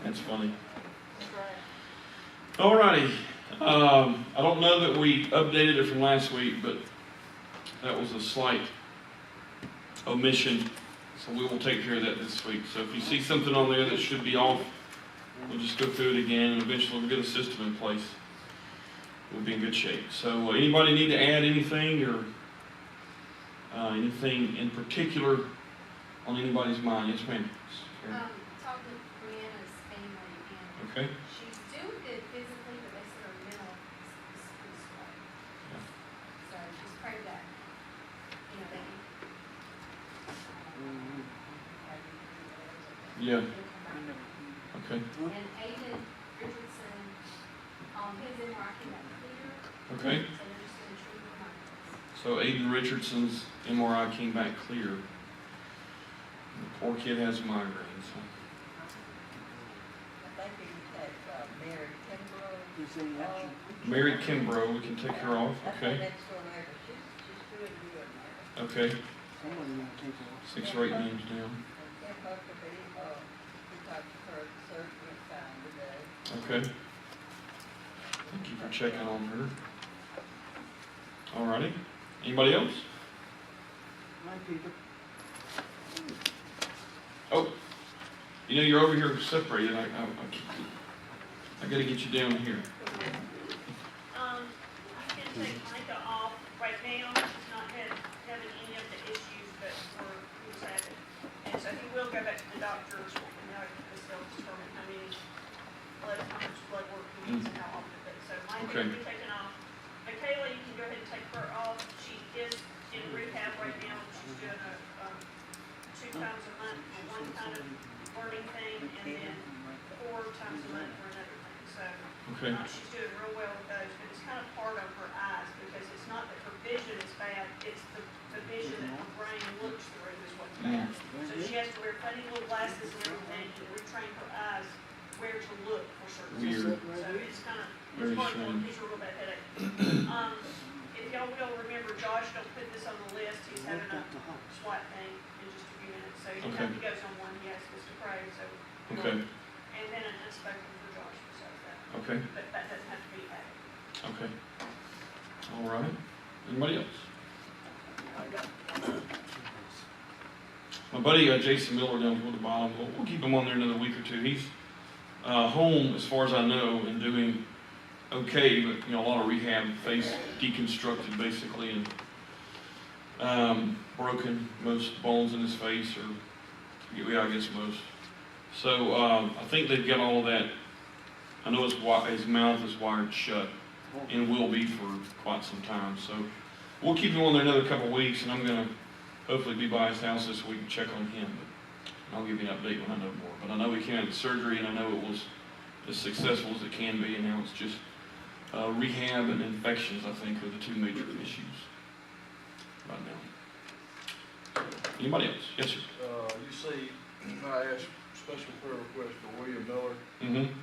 That's funny. That's right. Alrighty. I don't know that we updated it from last week, but that was a slight omission. So we will take care of that this week. So if you see something on there that should be off, we'll just go through it again, and eventually we'll get a system in place. We'll be in good shape. So anybody need to add anything or anything in particular on anybody's mind? Yes, ma'am. Talking to Brianna's family again. Okay. She's doing good physically, but they said her mental is pretty slow. Yeah. So just pray that, you know, they Yeah. will come back. Okay. And Aiden Richardson, his MRI came back clear. Okay. So they're just going to treat him migraines. So Aiden Richardson's MRI came back clear. The poor kid has migraines. So. I think you take Mary Kimbrough. Mary Kimbrough, we can take her off. That's Okay. the next door neighbor. She's doing good now. Okay. 6 or 8 names down. Kim Huckabee, we talked to her, the surgery went fine today. Okay. Thank you for checking on her. Alrighty. Anybody else? Oh, you know you're over here separated. I got to get you down here. You can take Micah off right now. He's not having any of the issues, but he's having. And so he will go back to the doctors, and they'll determine how much blood work he needs and how often. So Micah Okay. will be taken off. Michaela, you can go ahead and take her off. She is in rehab right now. She's doing a 2 times a month for one kind of learning thing, and then 4 times a month for another thing. So Okay. she's doing real well with those, but it's kind of hard on her eyes because it's not that her vision is bad, it's the vision that her brain looks through is what's bad. So she has to wear funny little glasses and everything to retrain her eyes where to look for certain Weird. things. So it's kind of, Very it's hard for her, strange. gives her a real bad headache. If y'all will remember, Josh, don't put this on the list, he's having a SWAT thing in just a few minutes. So anytime he goes on one, he asks us to pray, so. Okay. And then an unspoken for Josh besides that. Okay. But that doesn't have to be added. Okay. All right. Anybody else? My buddy Jason Miller down toward the bottom. We'll keep him on there another week or two. He's home, as far as I know, and doing okay, but a lot of rehab, face deconstructed basically, and broken most bones in his face, or I guess most. So I think they've got all of that. I know his mouth is wired shut, and will be for quite some time. So we'll keep him on there another couple of weeks, and I'm going to hopefully be by his house this week and check on him. But I'll give you an update when I know more. But I know he came out of surgery, and I know it was as successful as it can be, and now it's just rehab and infections, I think, are the 2 major issues right now. Anybody else? Yes, sir. You see, I asked special prayer request for William Miller. Mm-hmm.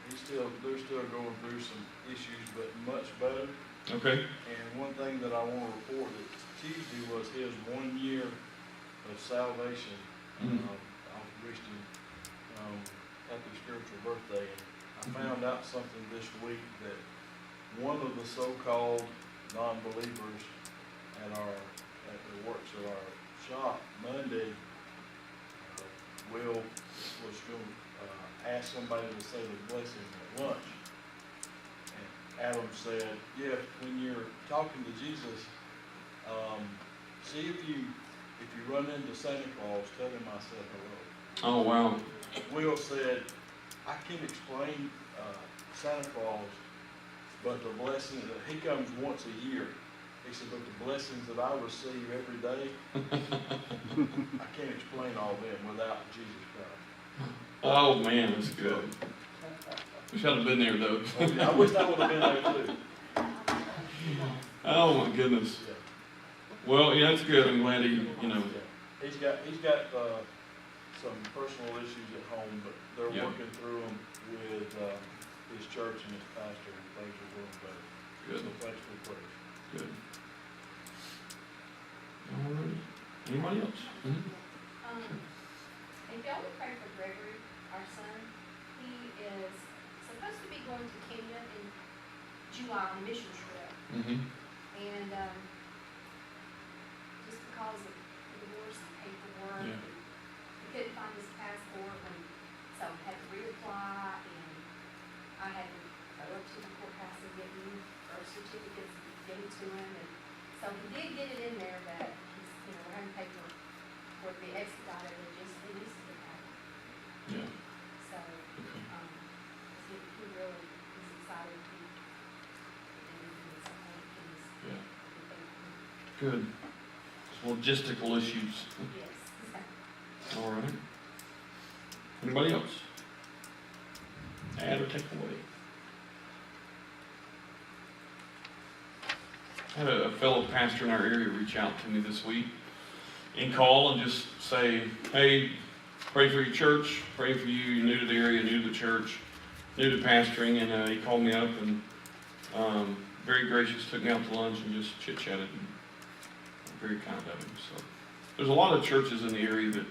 They're still going through some issues, but much better. Okay. And one thing that I want to report that Tuesday was his 1 year of salvation. I wished him happy spiritual birthday. And I found out something this week that one of the so-called non-believers at the works of our shop Monday was going to ask somebody to say the blessing at lunch. And Adam said, yeah, when you're talking to Jesus, see if you run into Santa Claus, tell him I said hello. Oh, wow. Will said, I can't explain Santa Claus, but the blessing that he comes once a year. He said, but the blessings that I receive every day, I can't explain all of them without Jesus Christ. Oh, man, that's good. Wish I'd have been there, though. I wish I would have been there too. Oh, my goodness. Yeah. Well, yeah, that's good. I'm glad he, Yeah. He's got some personal issues at home, but they're Yeah. working through them with his church and his pastor, and things are going better. Good. So thanks for the prayers. Good. All right. Anybody else? Mm-hmm. If y'all would pray for Gregory, our son, going to Kenya in July on a mission trip. Mm-hmm. And, just because of the divorce and paperwork, Yeah. he couldn't find his passport, and so I had to reapply, and I had to go up to the courthouse and get new birth certificates and give it to him, and so he did get it in there that he's, we're having paper for it to be expedited, it needs to be happening. Yeah. So, Okay. he really is excited to be, and something he's, Yeah. he Good. It's logistical issues. yes, exactly. All right. Anybody else? Add or take away? I had a fellow pastor in our area reach out to me this week and call and just say, hey, pray for your church, pray for you, you're new to the area, new to the church, new to pastoring, and he called me up and very gracious, took me out to lunch and just chit-chatted, and very kind of him. So there's a lot of churches in the area that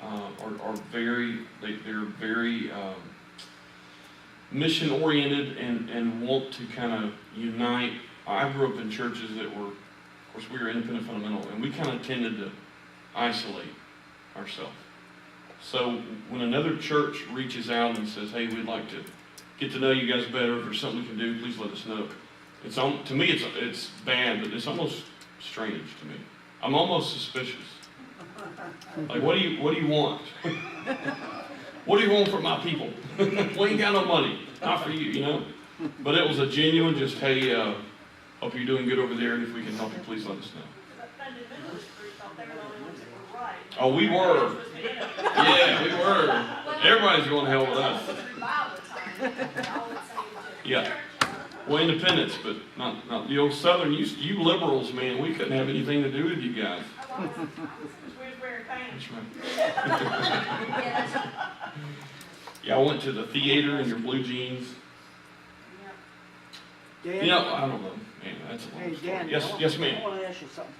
are very, they're very mission-oriented and want to kind of unite. I grew up in churches that were, of course, we were independent fundamental, and we kind of tended to isolate ourselves. So when another church reaches out and says, hey, we'd like to get to know you guys better, if there's something we can do, please let us know. To me, it's bad, but it's almost strange to me. I'm almost suspicious. Like, what do you want? What do you want from my people? We ain't got no money, not for you, But it was a genuine, just, hey, hope you're doing good over there, and if we can help you, please let us know. The fundamentalist group thought they were the only ones that were right. Oh, we were. Yeah, we were. Everybody's going to hell with us. Revival time, they all would say to Yeah. church. Well, independence, but not the old Southern. You liberals, man, we couldn't have anything to do with you guys. We was wearing pants. That's right. Yeah, that's Yeah, I went to the theater in your blue jeans. Dan, I don't know, man. That's a long hey, story. Dan. Yes, I ma'am. want to ask you something.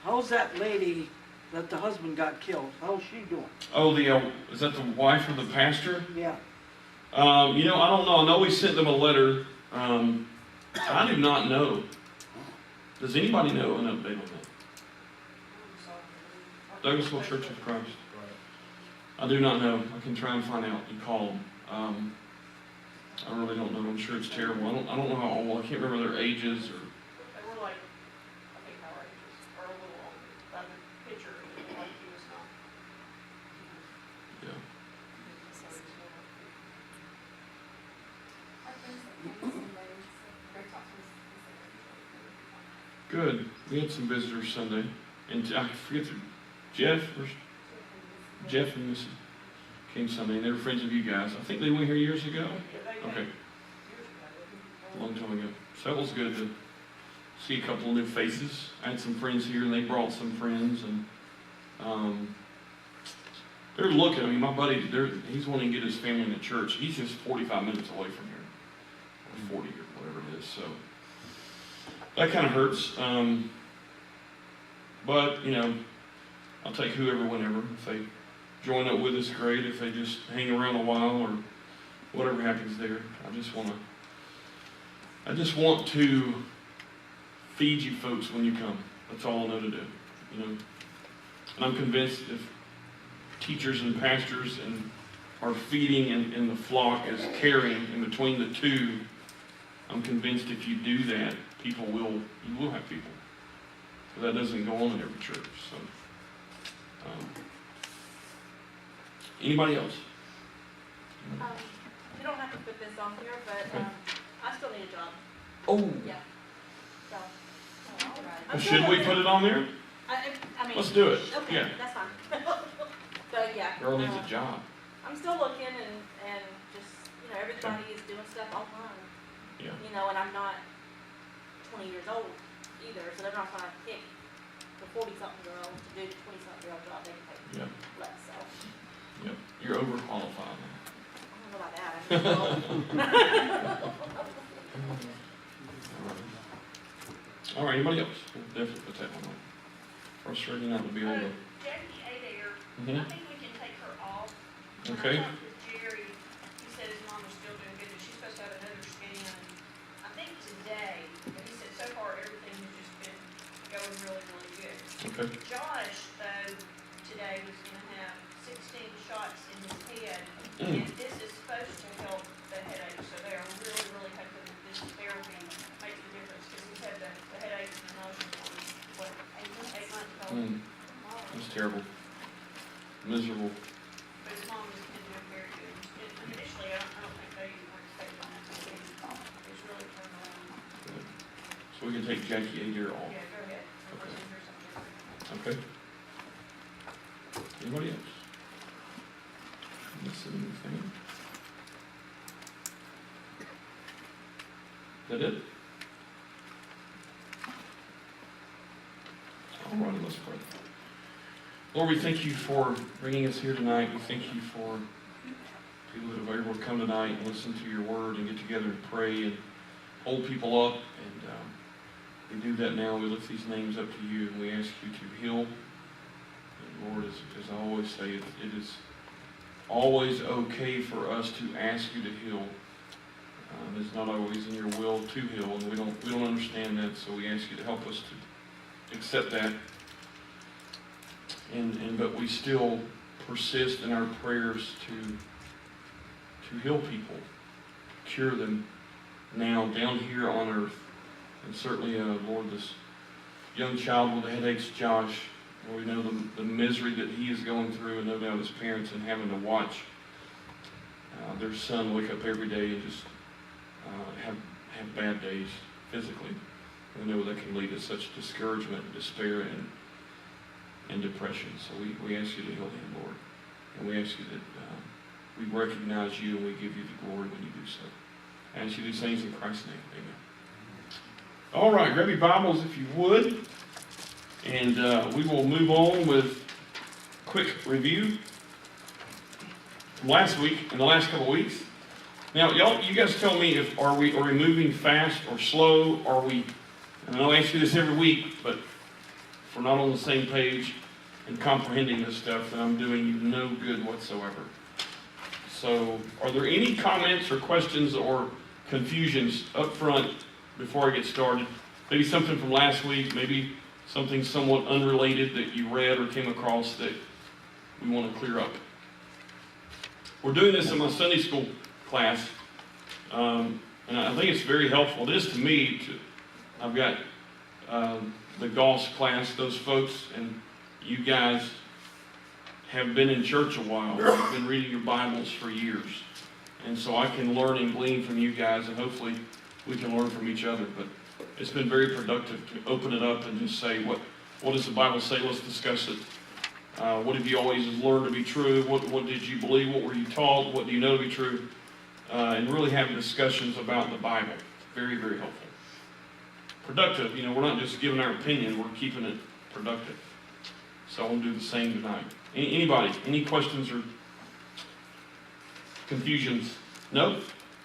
How's that lady that the husband got killed? How's she doing? Oh, is that the wife of the pastor? Yeah. I don't know. I know we sent them a letter. I do not know. Does anybody know an update on that? Douglasville Church of Christ. Right. I do not know. I can try and find out and call them. I really don't know. I'm sure it's terrible. I don't know how old. I can't remember their ages or. They were like, I think our ages, or a little older. By the picture, it looked like he was not. Yeah. So he was more. our friends that came Sunday, they talked to us. Good. We had some visitors Sunday, and I forget Jeff and Missy came Sunday, and they were friends of you guys. I think they went here years ago. Okay, a long time ago. So that was good to see a couple of new faces. I had some friends here, and they brought some friends, and they're looking. I mean, my buddy, he's wanting to get his family in the church. He's just 45 minutes away from here, or 40 or whatever it is. So that kind of hurts. But I'll take whoever, whenever. If they join up with us, great. If they just hang around a while or whatever happens there, I just want to feed you folks when you come. That's all I know to do. And I'm convinced if teachers and pastors are feeding and the flock is caring in between the two, I'm convinced if you do that, you will have people. But that doesn't go on in every church. So, anybody else? You don't have to put this on here, but I still need a job. Oh, Yeah. So, All right. I'm should we put it on there? I mean. Let's do it. Okay, Yeah. that's fine. But yeah. Girl needs a job. I'm still looking and just, everybody is doing stuff online. Yeah. And I'm not 20 years old either, so they're not gonna pick the 40-something year old to do the 20-something year old job. They can pay Yeah. less, so. Yep. You're overqualified now. I don't know about that. I'm just old. All right. Anybody else? We'll definitely put that one on. Frustrating not to be able to. Jackie Adair, Mhm. I think we can take her off. When Okay. I talked with Jerry, he said his mom was still doing good, and she's supposed to have another really, really good. Okay. Josh, though, today was gonna have 16 shots in his head, Mm. and this is supposed to help the headache, so they are really, really hoping that this therapy makes a difference, because he's had the headaches and nausea for, what, 8 months ago? Mm. That's terrible. Miserable. But his mom has been doing very good. And initially, I don't think they were expecting that, but it's really turned around. So we can take Jackie Adair off. Yeah, go ahead. Unless you hear something different. Okay. Anybody else? Missing anything? Is that it? All right, let's pray. Lord, we thank you for bringing us here tonight. We thank you for people that are able to come tonight and listen to your word and get together and pray and hold people up. And we do that now. We lift these names up to you and we ask you to heal. And Lord, as I always say, it is always okay for us to ask you to heal. It's not always in your will to heal, and we don't understand that, so we ask you to help us to accept that. But we still persist in our prayers to heal people, cure them now down here on earth. And certainly, Lord, this young child with the headaches, Josh, Lord, we know the misery that he is going through, and no doubt his parents, and having to watch their son wake up every day and just have bad days physically. We know that can lead to such discouragement and despair and depression. So we ask you to heal him, Lord. And we ask you that we recognize you and we give you the glory when you do so. I ask you these things in Christ's name. Amen. All right, grab your Bibles if you would. And we will move on with a quick review from last week and the last couple of weeks. Now, you guys tell me are we moving fast or slow? And I'll ask you this every week, but if we're not on the same page and comprehending this stuff, then I'm doing you no good whatsoever. So, are there any comments or questions or confusions up front before I get started? Maybe something from last week, maybe something somewhat unrelated that you read or came across that we want to clear up. We're doing this in my Sunday school class, and I think it's very helpful. It is to me. I've got the Goss class, those folks, and you guys have been in church a while. You've been reading your Bibles for years. And so I can learn and glean from you guys, and hopefully we can learn from each other. But it's been very productive to open it up and just say, what does the Bible say? Let's discuss it. What have you always learned to be true? What did you believe? What were you taught? What do you know to be true? And really having discussions about the Bible. Very, very helpful. Productive, we're not just giving our opinion, we're keeping it productive. So I'll do the same tonight. Anybody? Any questions or confusions? No?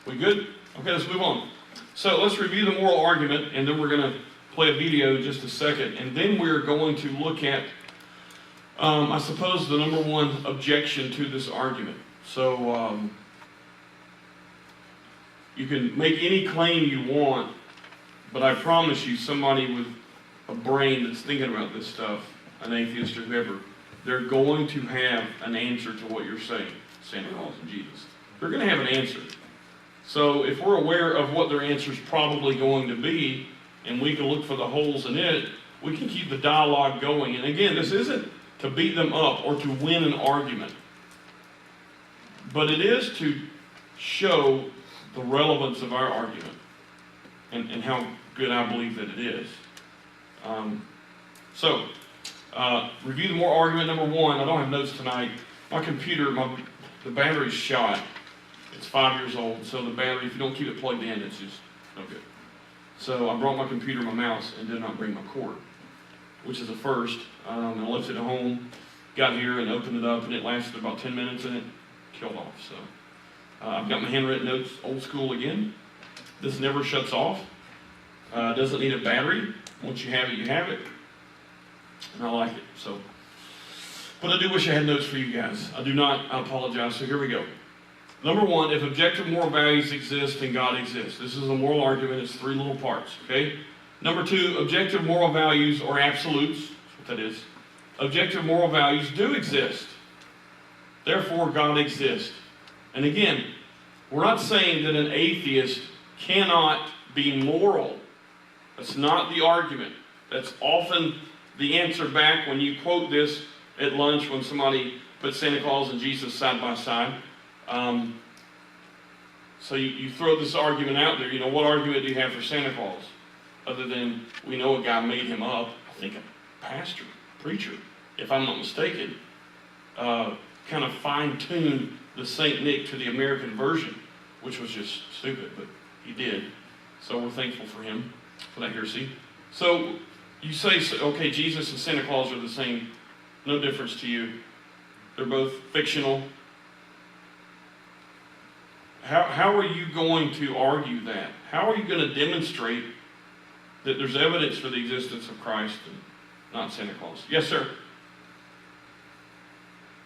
We good? Okay, let's move on. So let's review the moral argument, and then we're going to play a video in just a second. And then we're going to look at, I suppose, the number one objection to this argument. So you can make any claim you want, but I promise you, somebody with a brain that's thinking about this stuff, an atheist or whoever, they're going to have an answer to what you're saying, Santa Claus and Jesus. They're going to have an answer. So if we're aware of what their answer is probably going to be, and we can look for the holes in it, we can keep the dialogue going. And again, this isn't to beat them up or to win an argument, but it is to show the relevance of our argument and how good I believe that it is. Review the moral argument number one. I don't have notes tonight. My computer, the battery's shot. It's 5 years old, so the battery, if you don't keep it plugged in, it's just no good. So I brought my computer and my mouse and did not bring my cord, which is a first. I left it at home, got here and opened it up, and it lasted about 10 minutes and it killed off. So I've got my handwritten notes, old school again. This never shuts off. Doesn't need a battery. Once you have it, you have it. And I like it. So, but I do wish I had notes for you guys. I do not. I apologize. So here we go. Number one, if objective moral values exist, then God exists. This is a moral argument. It's three little parts. Okay. Number two, objective moral values or absolutes. That's what that is. Objective moral values do exist. Therefore, God exists. And again, we're not saying that an atheist cannot be moral. That's not the argument. That's often the answer back when you quote this at lunch when somebody puts Santa Claus and Jesus side by side. So you throw this argument out there. You know, what argument do you have for Santa Claus? Other than we know a guy made him up. I think a pastor, preacher, if I'm not mistaken, kind of fine-tuned the St. Nick to the American version, which was just stupid, but he did. So we're thankful for him, for that heresy. So you say, okay, Jesus and Santa Claus are the same. No difference to you. They're both fictional. How are you going to argue that? How are you going to demonstrate that there's evidence for the existence of Christ and not Santa Claus? Yes, sir.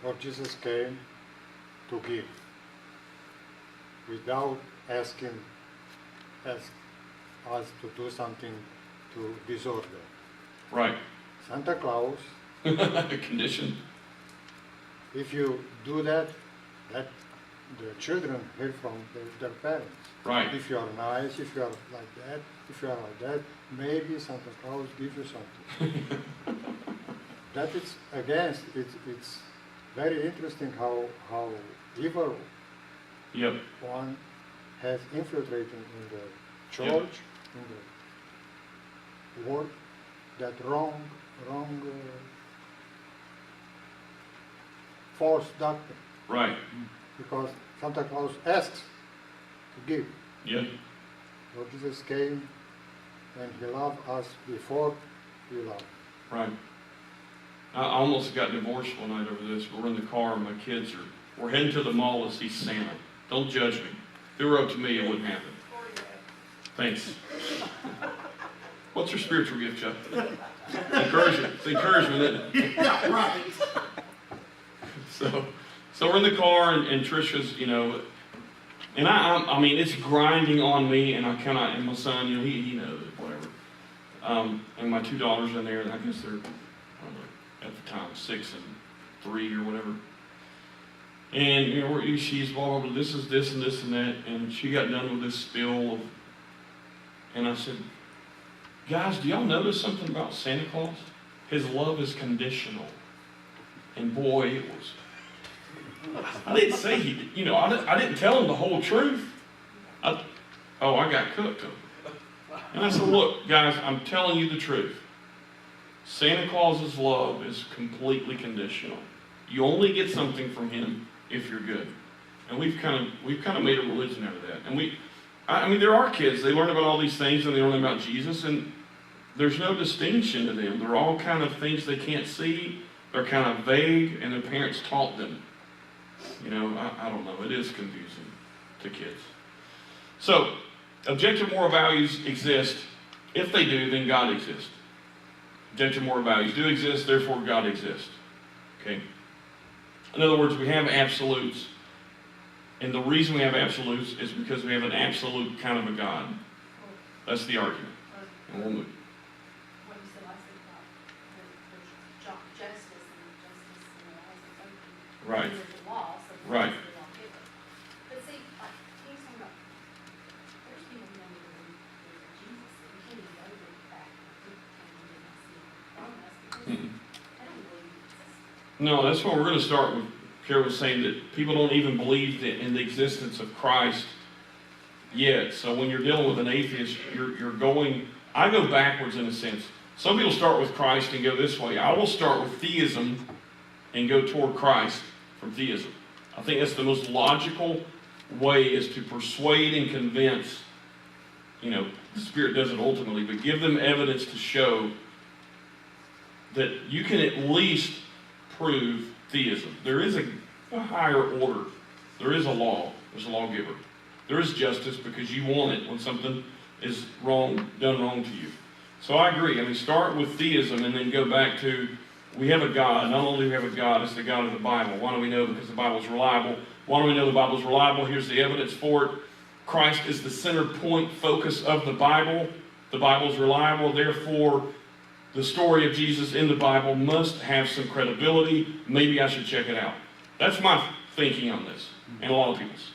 Lord Jesus came to give without asking us to do something to deserve that. Right. Santa Claus, Condition. if you do that, let the children hear from their parents. Right. If you are nice, if you are like that, if you are like that, maybe Santa Claus gives you something. That is against, it's very interesting how evil Yep. one has infiltrated in the church, in the world, that wrong false doctrine. Right. Because Santa Claus asks to give. Yep. Lord Jesus came and he loved us before we loved. Right. I almost got divorced one night over this. We're in the car and my kids we're heading to the mall to see Santa. Don't judge me. If it were up to me, it wouldn't happen. Thanks. What's your spiritual gift, Chuck? Encouragement. It's encouragement, isn't it? Yeah, right. So we're in the car and Trisha's, you know, and I mean, it's grinding on me, and and my son, you know, he knows it, whatever. And my two daughters in there, and I guess they're, I don't know, at the time, 6 and 3 or whatever. And, you know, she's blah, blah, blah, this is this and this and that, and she got done with this spill and I said, guys, do y'all notice something about Santa Claus? His love is conditional. And boy, it was. I didn't say he did. You know, I didn't tell him the whole truth. I got cooked. And I said, look, guys, I'm telling you the truth. Santa Claus's love is completely conditional. You only get something from him if you're good. And we've kind of made a religion out of that. And I mean, there are kids, they learn about all these things and they learn about Jesus, and there's no distinction to them. They're all kind of things they can't see. They're kind of vague, and their parents taught them. You know, I don't know. It is confusing to kids. So, objective moral values exist. If they do, then God exists. Objective moral values do exist, therefore God exists. Okay? In other words, we have absolutes. And the reason we have absolutes is because we have an absolute kind of a God. That's the argument. And we'll move. What you said last week about there's justice and the laws of both. Right. There's the law, so the Right. laws of the law give it. But see, like, here's something about, there's people who don't even believe there's a Jesus, and you can't even go to the fact that people can't even see it from us because they don't believe it exists. No, that's what we're going to start with. Kara was saying that people don't even believe in the existence of Christ yet. So when you're dealing with an atheist, you're going, I go backwards in a sense. Some people start with Christ and go this way. I will start with theism and go toward Christ from theism. I think that's the most logical way, is to persuade and convince. You know, the Spirit does it ultimately, but give them evidence to show that you can at least prove theism. There is a higher order. There is a law. There's a lawgiver. There is justice because you want it when something is wrong, done wrong to you. So I agree. I mean, start with theism and then go back to, we have a God. Not only do we have a God, it's the God of the Bible. Why do we know? Because the Bible is reliable. Why do we know the Bible is reliable? Here's the evidence for it. Christ is the center point focus of the Bible. The Bible's reliable, therefore the story of Jesus in the Bible must have some credibility. Maybe I should check it out. That's my thinking on this, and a lot of people's,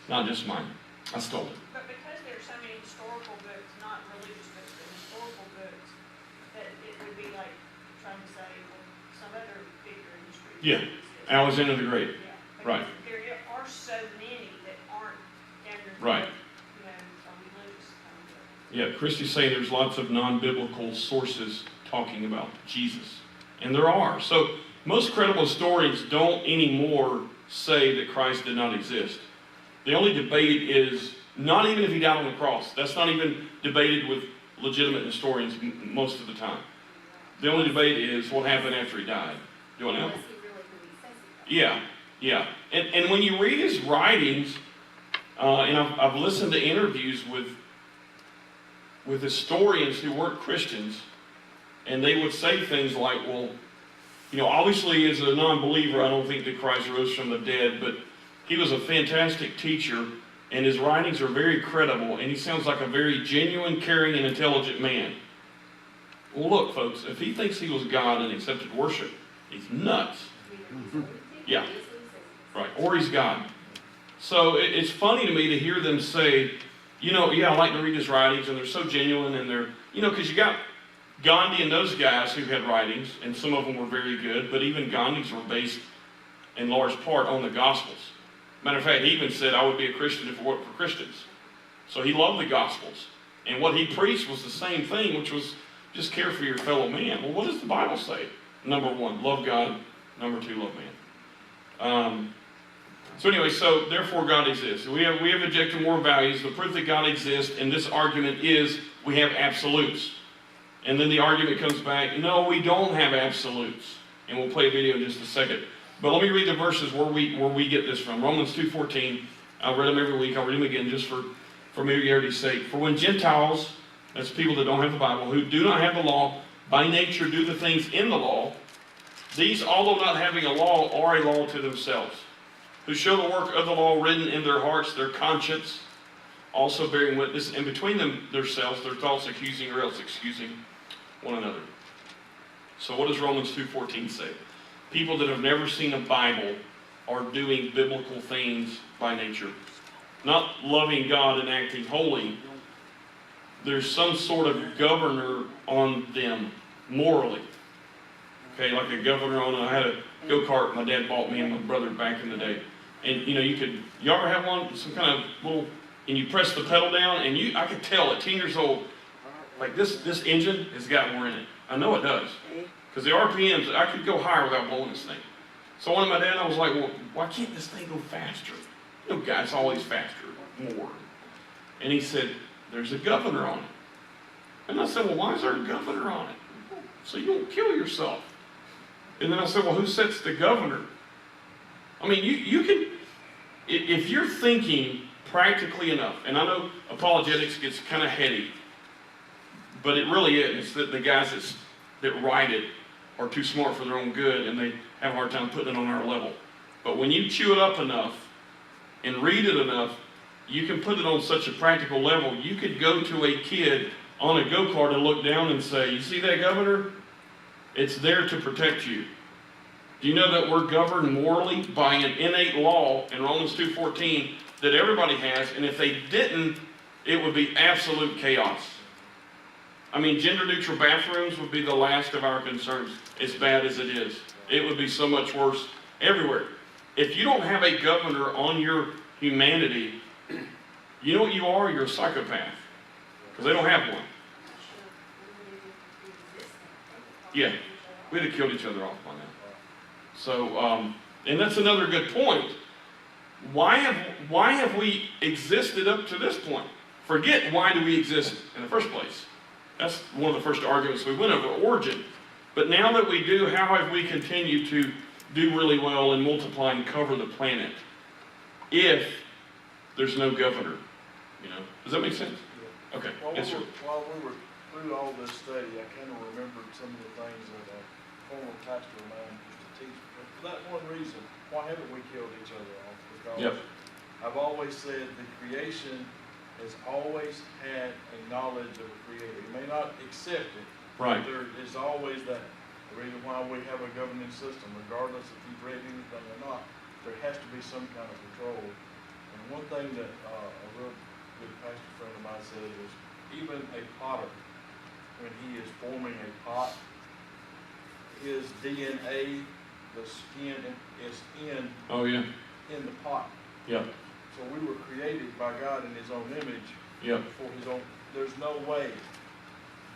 not just mine. I stole it. But because there's so many historical books, not religious books, but historical books, that it would be like trying to say, well, some other figure in history. Yeah. exists. Alexander the Great. Yeah, Right. because there are so many that aren't canon. Right. You know, some religious kind of. Yeah, Christy's saying there's lots of non-biblical sources talking about Jesus. And there are. So most credible historians don't anymore say that Christ did not exist. The only debate is not even if he died on the cross. That's not even debated with legitimate historians most of the time. The only debate is what happened after he died. Do I know? Unless he really who he says he was. Yeah, yeah. And when you read his writings, and I've listened to interviews with historians who weren't Christians, and they would say things like, well, you know, obviously as a non-believer, I don't think that Christ rose from the dead, but he was a fantastic teacher, and his writings are very credible, and he sounds like a very genuine, caring, and intelligent man. Well, look, folks, if he thinks he was God and accepted worship, he's nuts. Yeah. Right, or he's God. So it's funny to me to hear them say, you know, yeah, I like to read his writings, and they're so genuine, and they're, you know, because you got Gandhi and those guys who had writings, and some of them were very good, but even Gandhi's were based in large part on the Gospels. Matter of fact, he even said, I would be a Christian if it weren't for Christians. So he loved the Gospels. And what he preached was the same thing, which was just care for your fellow man. Well, what does the Bible say? Number one, love God. Number two, love man. So anyway, so therefore God exists. We have objective moral values. The proof that God exists in this argument is we have absolutes. And then the argument comes back, no, we don't have absolutes. And we'll play a video in just a second. But let me read the verses where we get this from. Romans 2:14. I read them every week. I'll read them again just for familiarity's sake. For when Gentiles, that's people that don't have the Bible, who do not have the law, by nature do the things in the law, these, although not having a law, are a law to themselves, who show the work of the law written in their hearts, their conscience, also bearing witness, and between themselves, their thoughts accusing or else excusing one another. So what does Romans 2:14 say? People that have never seen a Bible are doing biblical things by nature. Not loving God and acting holy. There's some sort of governor on them morally. Okay, like a governor on, I had a go-kart my dad bought me and my brother back in the day. And you know, you ever have one, some kind of little, and you press the pedal down, and I could tell at 10 years old, like this engine has got more in it. I know it does. Because the RPMs, I could go higher without blowing this thing. So one of my dad, I was like, well, why can't this thing go faster? You know, guys, always faster, more. And he said, there's a governor on it. And I said, well, why is there a governor on it? So you don't kill yourself. And then I said, well, who sets the governor? I mean, you can, if you're thinking practically enough, and I know apologetics gets kind of heady, but it really is. It's that the guys that write it are too smart for their own good, and they have a hard time putting it on our level. But when you chew it up enough and read it enough, you can put it on such a practical level. You could go to a kid on a go-kart and look down and say, you see that governor? It's there to protect you. Do you know that we're governed morally by an innate law in Romans 2:14 that everybody has, and if they didn't, it would be absolute chaos. I mean, gender-neutral bathrooms would be the last of our concerns, as bad as it is. It would be so much worse everywhere. If you don't have a governor on your humanity, you know what you are? You're a psychopath. Because they don't have one. Yeah, we'd have killed each other off by now. So, and that's another good point. Why have we existed up to this point? Forget why do we exist in the first place. That's one of the first arguments we went over, origin. But now that we do, how have we continued to do really well and multiply and cover the planet if there's no governor? You know, does that make sense? Yeah. Okay, While yes, sir. while we were through all this study, I kind of remembered some of the things that a former pastor of mine used to teach. But for that one reason, why haven't we killed each other off? Because Yep. I've always said the creation has always had a knowledge of a creator. He may not accept it, Right. but there is always that. The reason why we have a governing system, regardless if you've read anything or not, there has to be some kind of control. And one thing that a real good pastor friend of mine said is, even a potter, when he is forming a pot, his DNA, the skin is in Oh, yeah. the pot. Yep. So we were created by God in His own image. Yep. For His own. There's no way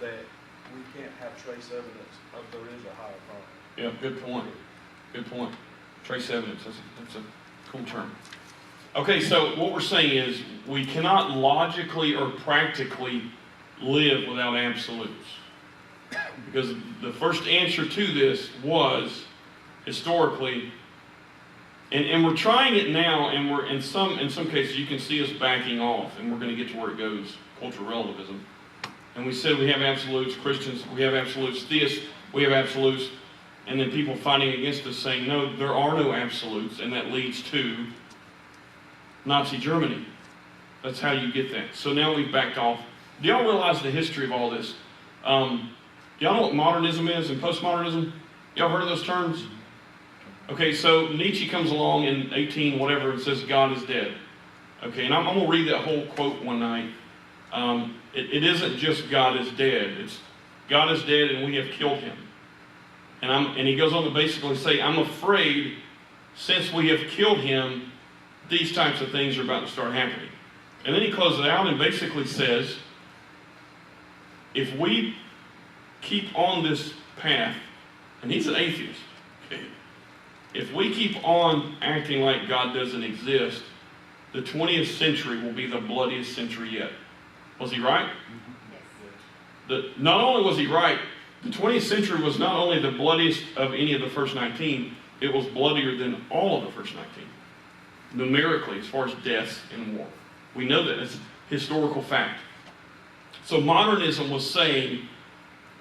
that we can't have trace evidence of there is a higher power. Yeah, good point. Good point. Trace evidence, that's a cool term. Okay, so what we're saying is we cannot logically or practically live without absolutes. Because the first answer to this was, historically, and we're trying it now, and we're in some cases you can see us backing off, and we're going to get to where it goes, cultural relativism. And we said we have absolutes, Christians, we have absolutes, theists, we have absolutes, and then people fighting against us saying, no, there are no absolutes, and that leads to Nazi Germany. That's how you get that. So now we've backed off. Do y'all realize the history of all this? Y'all know what modernism is and postmodernism? Y'all heard of those terms? Okay, so Nietzsche comes along in 18 whatever and says God is dead. Okay, and I'm going to read that whole quote one night. It isn't just God is dead. It's God is dead and we have killed him. And he goes on to basically say, I'm afraid since we have killed him, these types of things are about to start happening. And then he closes it out and basically says, if we keep on this path, and he's an atheist, okay, if we keep on acting like God doesn't exist, the 20th century will be the bloodiest century yet. Was he right? Not only was he right, the 20th century was not only the bloodiest of any of the first 19, it was bloodier than all of the first 19. Numerically, as far as deaths and war. We know that. It's historical fact. So modernism was saying,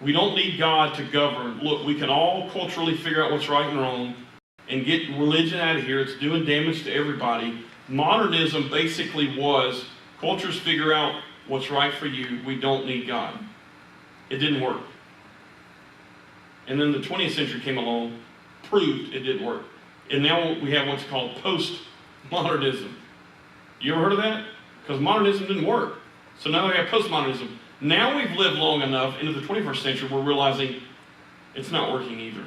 we don't need God to govern. Look, we can all culturally figure out what's right and wrong and get religion out of here. It's doing damage to everybody. Modernism basically was, cultures figure out what's right for you. We don't need God. It didn't work. And then the 20th century came along, proved it didn't work. And now we have what's called postmodernism. You ever heard of that? Because modernism didn't work. So now we have postmodernism. Now we've lived long enough into the 21st century, we're realizing it's not working either.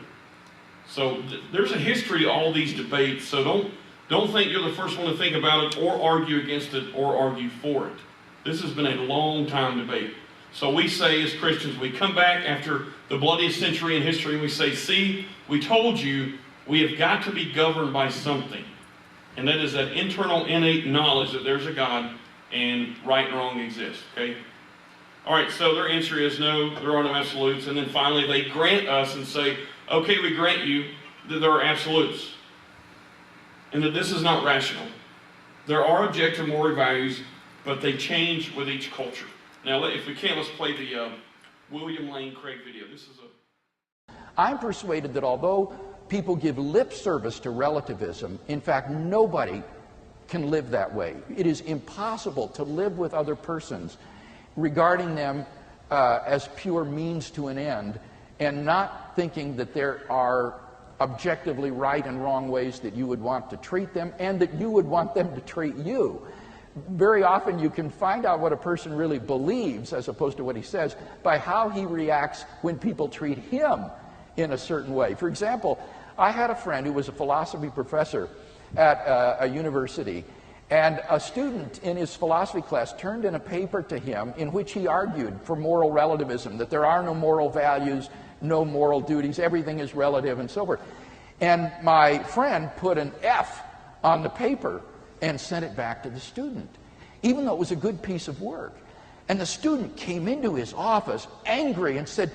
So there's a history to all these debates, so don't think you're the first one to think about it or argue against it or argue for it. This has been a long time debate. So we say as Christians, we come back after the bloodiest century in history and we say, see, we told you we have got to be governed by something. And that is that internal innate knowledge that there's a God and right and wrong exist. Okay? All right, so their answer is no, there are no absolutes. And then finally they grant us and say, okay, we grant you that there are absolutes. And that this is not rational. There are objective moral values, but they change with each culture. Now, if we can, let's play the William Lane Craig video. This is I'm persuaded that although people give lip service to relativism, in fact, nobody can live that way. It is impossible to live with other persons regarding them as pure means to an end and not thinking that there are objectively right and wrong ways that you would want to treat them and that you would want them to treat you. Very often you can find out what a person really believes as opposed to what he says by how he reacts when people treat him in a certain way. For example, I had a friend who was a philosophy professor at a university, and a student in his philosophy class turned in a paper to him in which he argued for moral relativism, that there are no moral values, no moral duties, everything is relative and so forth. And my friend put an F on the paper and sent it back to the student, even though it was a good piece of work. And the student came into his office angry and said,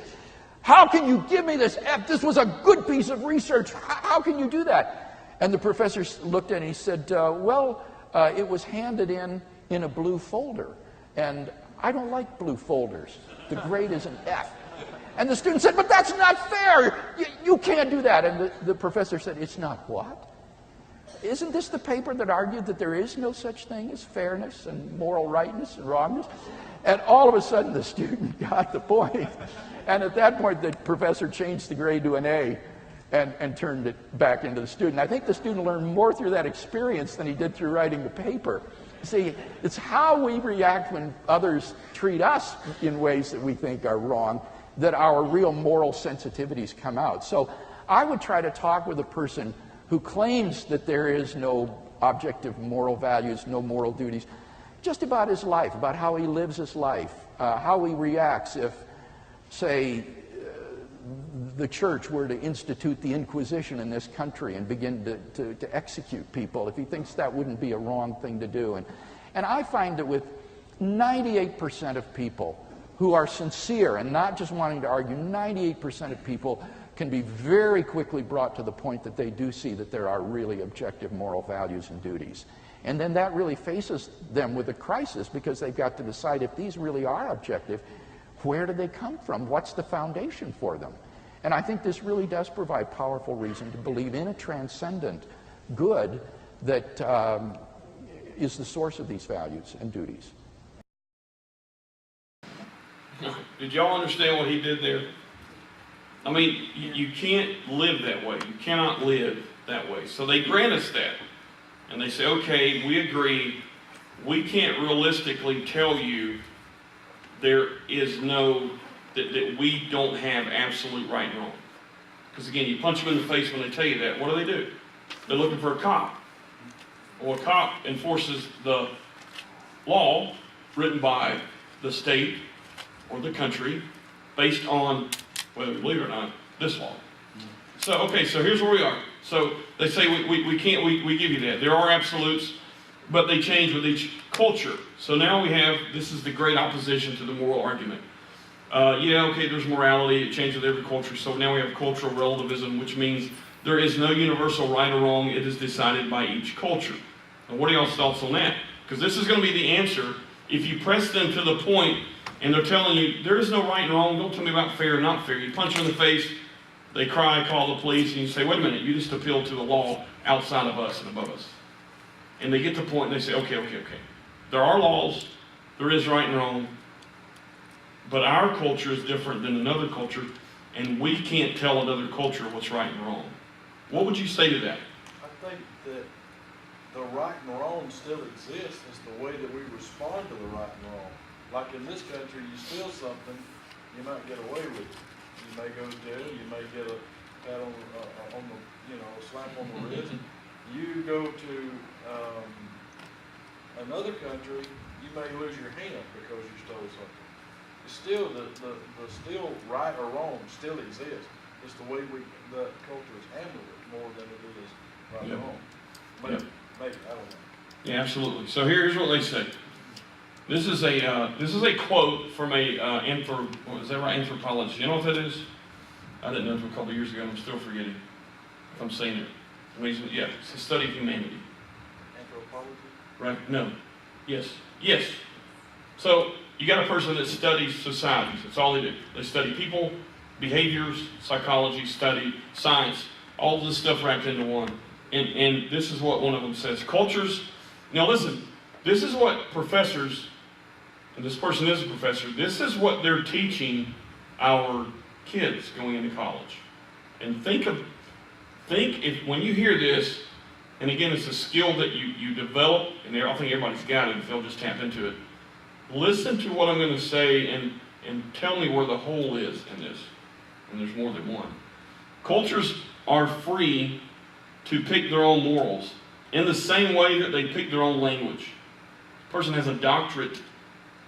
how can you give me this F? This was a good piece of research. How can you do that? And the professor looked at it and he said, it was handed in a blue folder. And I don't like blue folders. The grade is an F. And the student said, but that's not fair. You can't do that. And the professor said, it's not what? Isn't this the paper that argued that there is no such thing as fairness and moral rightness and wrongness? And all of a sudden the student got the point. And at that point the professor changed the grade to an A and turned it back into the student. I think the student learned more through that experience than he did through writing the paper. See, it's how we react when others treat us in ways that we think are wrong that our real moral sensitivities come out. So I would try to talk with a person who claims that there is no objective moral values, no moral duties, just about his life, about how he lives his life, how he reacts if, say, the church were to institute the Inquisition in this country and begin to execute people, if he thinks that wouldn't be a wrong thing to do. And I find that with 98% of people who are sincere and not just wanting to argue, 98% of people can be very quickly brought to the point that they do see that there are really objective moral values and duties. And then that really faces them with a crisis, because they've got to decide if these really are objective, where do they come from? What's the foundation for them? And I think this really does provide powerful reason to believe in a transcendent good that is the source of these values and duties. Did y'all understand what he did there? I mean, you can't live that way. You cannot live that way. So they grant us that. And they say, okay, we agree. We can't realistically tell you there is no, that we don't have absolute right and wrong. Because again, you punch them in the face when they tell you that. What do? They're looking for a cop. Well, a cop enforces the law written by the state or the country based on, whether we believe it or not, this law. So, okay, so here's where we are. So they say we can't, we give you that. There are absolutes, but they change with each culture. So now we have, this is the great opposition to the moral argument. Yeah, okay, there's morality, it changes with every culture. So now we have cultural relativism, which means there is no universal right or wrong. It is decided by each culture. And what are y'all's thoughts on that? Because this is going to be the answer. If you press them to the point and they're telling you, there is no right and wrong, don't tell me about fair or not fair. You punch them in the face, they cry, call the police, and you say, wait a minute, you just appeal to the law outside of us and above us. And they get to the point and they say, okay. There are laws, there is right and wrong, but our culture is different than another culture, and we can't tell another culture what's right and wrong. What would you say to that? I think that the right and wrong still exists. It's the way that we respond to the right and wrong. Like in this country, you steal something, you might get away with it. You may go to jail, you may get a pat on the, a slap on the wrist. You go to another country, you may lose your hand because you stole something. It's still, the still right or wrong still exists. It's the way the culture is handled it more than it is right or wrong. Maybe, I don't know. Yeah, absolutely. So here's what they say. This is a quote from a anthropologist. You know what that is? I didn't know it a couple of years ago. I'm still forgetting if I'm saying it. Yeah, it's a study of humanity. Anthropology? Right? No. Yes. So you got a person that studies societies. That's all they do. They study people, behaviors, psychology, study, science, all this stuff wrapped into one. And this is what one of them says. Cultures, now listen, this is what professors, and this person is a professor, this is what they're teaching our kids going into college. And think if when you hear this, and again, it's a skill that you develop, and I think everybody's got it if they'll just tap into it. Listen to what I'm going to say and tell me where the hole is in this. And there's more than one. Cultures are free to pick their own morals in the same way that they pick their own language. A person has a doctorate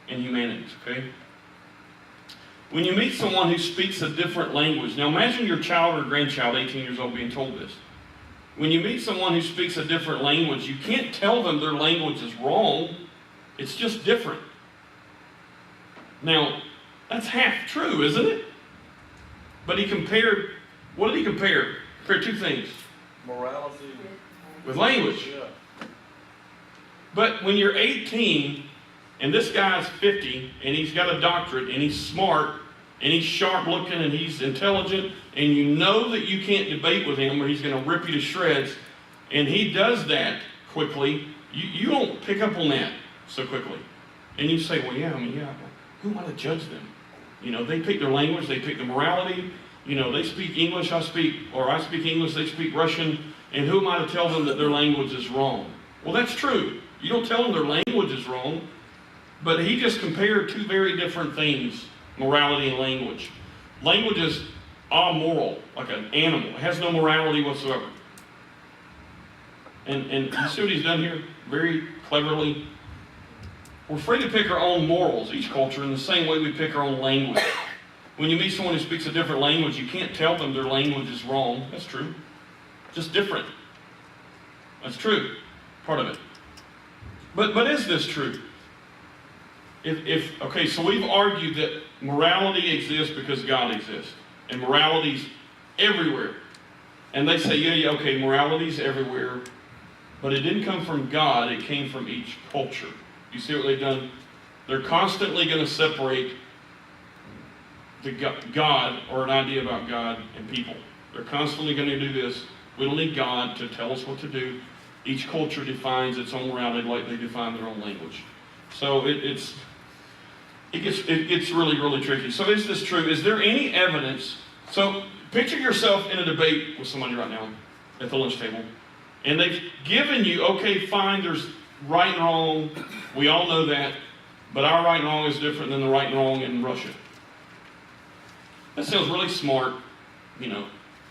in humanities, okay? When you meet someone who speaks a different language, now imagine your child or grandchild, 18 years old, being told this. When you meet someone who speaks a different language, you can't tell them their language is wrong. It's just different. Now, that's half true, isn't it? But he compared, what did he compare? Compared two things. Morality. With language. Yeah. But when you're 18, and this guy's 50, and he's got a doctorate, and he's smart, and he's sharp looking, and he's intelligent, and you know that you can't debate with him or he's going to rip you to shreds, And he does that quickly. You don't pick up on that so quickly. And you say, well, yeah, who am I to judge them? You know, they pick their language, they pick the morality. You know, they speak English, I speak English, they speak Russian. And who am I to tell them that their language is wrong? Well, that's true. You don't tell them their language is wrong. But he just compared two very different things, morality and language. Language is amoral, like an animal. It has no morality whatsoever. And you see what he's done here? Very cleverly. We're free to pick our own morals, each culture, in the same way we pick our own language. When you meet someone who speaks a different language, you can't tell them their language is wrong. That's true. Just different. That's true. Part of it. But is this true? Okay, so we've argued that morality exists because God exists. And morality's everywhere. And they say, yeah, okay, morality's everywhere. But it didn't come from God, it came from each culture. You see what they've done? They're constantly going to separate the God, or an idea about God, and people. They're constantly going to do this. We don't need God to tell us what to do. Each culture defines its own morality like they define their own language. So it gets really, really tricky. So is this true? Is there any evidence? So picture yourself in a debate with somebody right now at the lunch table. And they've given you, okay, fine, there's right and wrong. We all know that. But our right and wrong is different than the right and wrong in Russia. That sounds really smart. You know,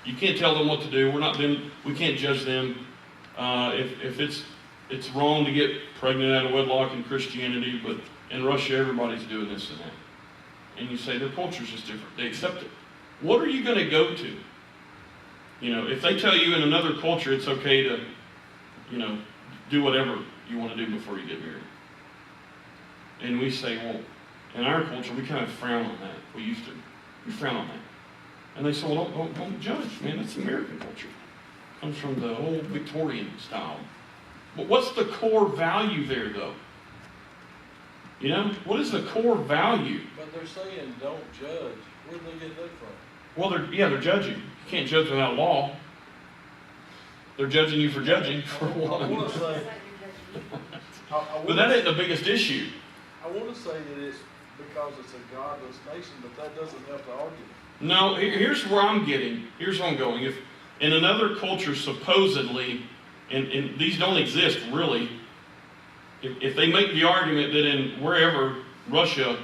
you can't tell them what to do. We're not them. We can't judge them. If it's wrong to get pregnant out of wedlock in Christianity, but in Russia everybody's doing this and that. And you say their culture's just different. They accept it. What are you going to go to? You know, if they tell you in another culture it's okay to, you know, do whatever you want to do before you get married. And we say, well, in our culture we kind of frown on that. We used to. We frown on that. And they say, well, don't judge, man. That's American culture. It comes from the old Victorian style. But what's the core value there, though? You know, what is the core value? But they're saying don't judge. Where do they get that from? Well, they're judging. You can't judge without law. They're judging you for judging, for one. I want to say, But that ain't the biggest issue. I want to say that it's because it's a godless nation, but that doesn't help the argument. No, here's where I'm getting. Here's where I'm going. If in another culture, supposedly, and these don't exist really, if they make the argument that in wherever, Russia,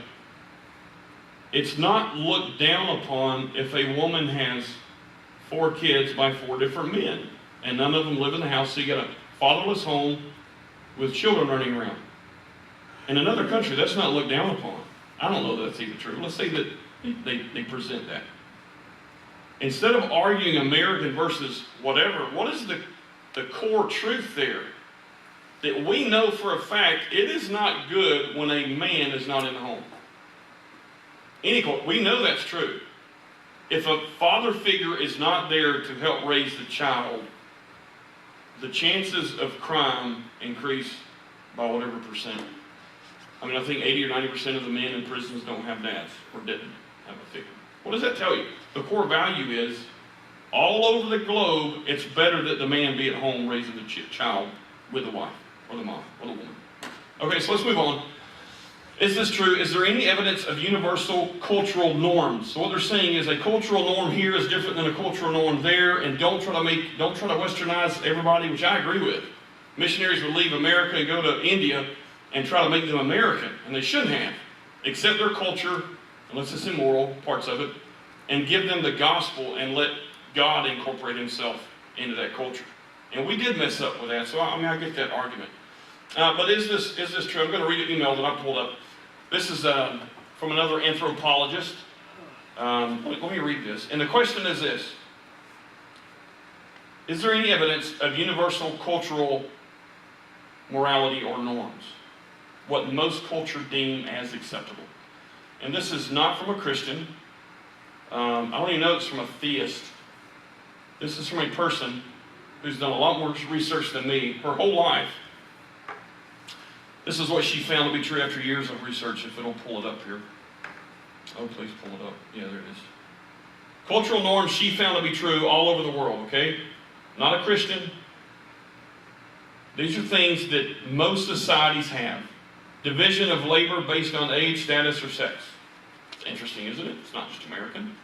it's not looked down upon if a woman has 4 kids by 4 different men, and none of them live in the house, so you got a fatherless home with children running around. In another country, that's not looked down upon. I don't know that that's even true. Let's say that they present that. Instead of arguing American versus whatever, what is the core truth there? That we know for a fact it is not good when a man is not in the home. We know that's true. If a father figure is not there to help raise the child, the chances of crime increase by whatever percent. I mean, I think 80 or 90% of the men in prisons don't have dads or didn't have a figure. What does that tell you? The core value is, all over the globe, it's better that the man be at home raising the child with the wife, or the mom, or the woman. Okay, so let's move on. Is this true? Is there any evidence of universal cultural norms? So what they're saying is a cultural norm here is different than a cultural norm there, and don't try to westernize everybody, which I agree with. Missionaries would leave America and go to India and try to make them American, and they shouldn't have. Accept their culture, unless it's immoral, parts of it, and give them the gospel and let God incorporate himself into that culture. And we did mess up with that, so I mean, I get that argument. But is this true? I'm going to read an email that I pulled up. This is from another anthropologist. Let me read this. And the question is this: is there any evidence of universal cultural morality or norms? What most cultures deem as acceptable. And this is not from a Christian. I don't even know it's from a theist. This is from a person who's done a lot more research than me her whole life. This is what she found to be true after years of research, if it'll pull it up here. Oh, please pull it up. Yeah, there it is. Cultural norms she found to be true all over the world, okay? Not a Christian, These are things that most societies have. Division of labor based on age, status, or sex. It's interesting, isn't it? It's not just American.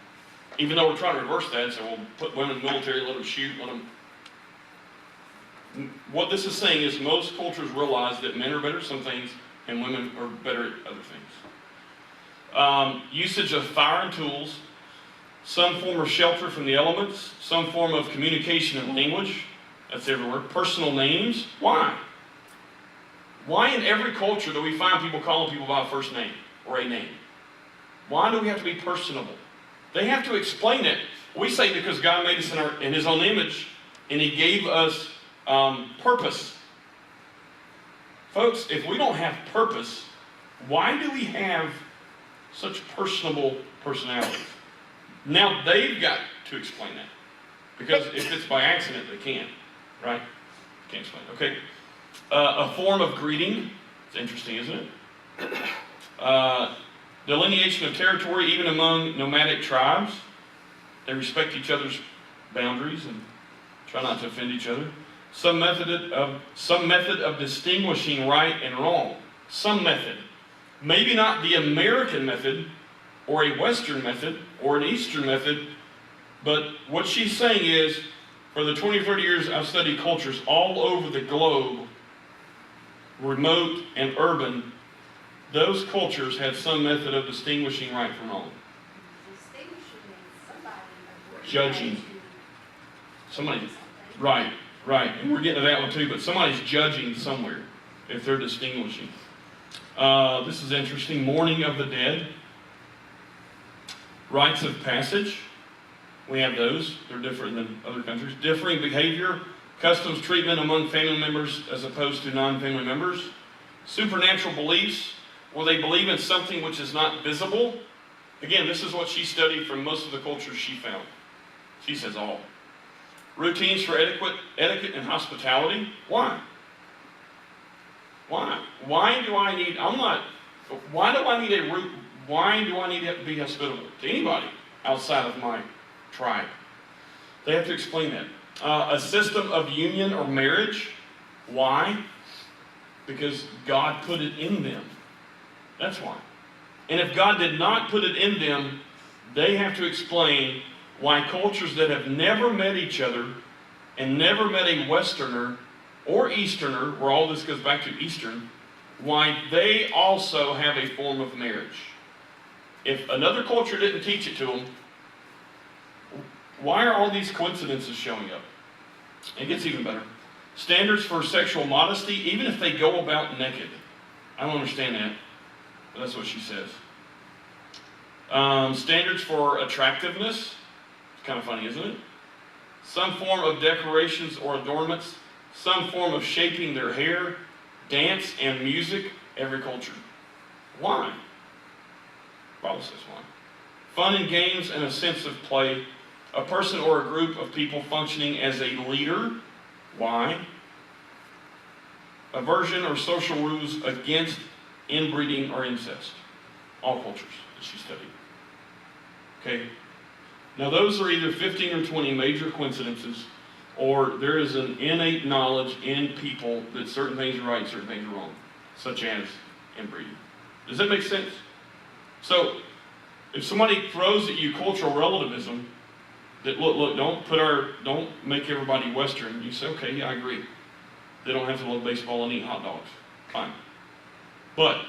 Even though we're trying to reverse that, so we'll put women in the military, let them shoot, let them... What this is saying is most cultures realize that men are better at some things and women are better at other things. Usage of fire and tools, some form of shelter from the elements, some form of communication and language. That's everywhere. Personal names. Why? Why in every culture do we find people calling people by a first name or a name? Why do we have to be personable? They have to explain it. We say because God made us in His own image and He gave us purpose. Folks, if we don't have purpose, why do we have such personable personalities? Now they've got to explain that. Because if it's by accident, they can't. Right? Can't explain it. Okay. A form of greeting. It's interesting, isn't it? Delineation of territory, even among nomadic tribes. They respect each other's boundaries and try not to offend each other. Some method of distinguishing right and wrong. Some method. Maybe not the American method, or a Western method, or an Eastern method, but what she's saying is, for the 20 or 30 years I've studied cultures all over the globe, remote and urban, those cultures have some method of distinguishing right from wrong. Distinguishing means somebody. Judging. Somebody, right. And we're getting to that one too, but somebody's judging somewhere if they're distinguishing. This is interesting. Mourning of the dead. Rites of passage. We have those. They're different than other countries. Differing behavior, customs, treatment among family members as opposed to non-family members. Supernatural beliefs, where they believe in something which is not visible. Again, this is what she studied from most of the cultures she found. She says all. Routines for etiquette and hospitality. Why? Why do I need to be hospitable to anybody outside of my tribe? They have to explain that. A system of union or marriage. Why? Because God put it in them. That's why. And if God did not put it in them, they have to explain why cultures that have never met each other and never met a Westerner or Easterner, where all this goes back to Eastern, why they also have a form of marriage. If another culture didn't teach it to them, why are all these coincidences showing up? It gets even better. Standards for sexual modesty, even if they go about naked. I don't understand that, but that's what she says. Standards for attractiveness. It's kind of funny, isn't it? Some form of decorations or adornments. Some form of shaping their hair. Dance and music. Every culture. Why? Bible says why. Fun and games and a sense of play. A person or a group of people functioning as a leader. Why? Aversion or social rules against inbreeding or incest. All cultures that she studied. Okay? Now those are either 15 or 20 major coincidences, or there is an innate knowledge in people that certain things are right and certain things are wrong, such as inbreeding. Does that make sense? So, if somebody throws at you cultural relativism, that look, don't make everybody Western, you say, okay, yeah, I agree. They don't have to love baseball and eat hot dogs. Fine. But,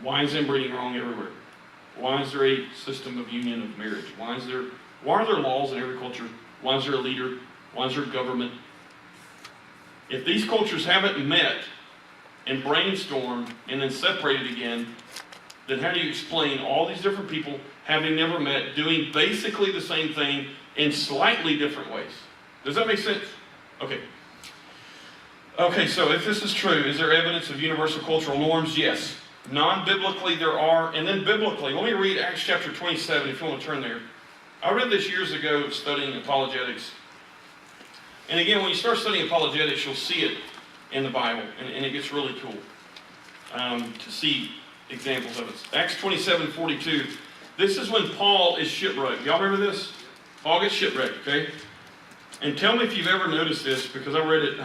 why is inbreeding wrong everywhere? Why is there a system of union of marriage? Why are there laws in every culture? Why is there a leader? Why is there a government? If these cultures haven't met and brainstormed and then separated again, then how do you explain all these different people having never met, doing basically the same thing in slightly different ways? Does that make sense? Okay. Okay, so if this is true, is there evidence of universal cultural norms? Yes. Non-biblically there are, and then biblically. Let me read Acts chapter 27 if you want to turn there. I read this years ago studying apologetics. And again, when you start studying apologetics, you'll see it in the Bible, and it gets really cool to see examples of it. Acts 27:42. This is when Paul is shipwrecked. Y'all remember this? Paul gets shipwrecked, okay? And tell me if you've ever noticed this, because I read it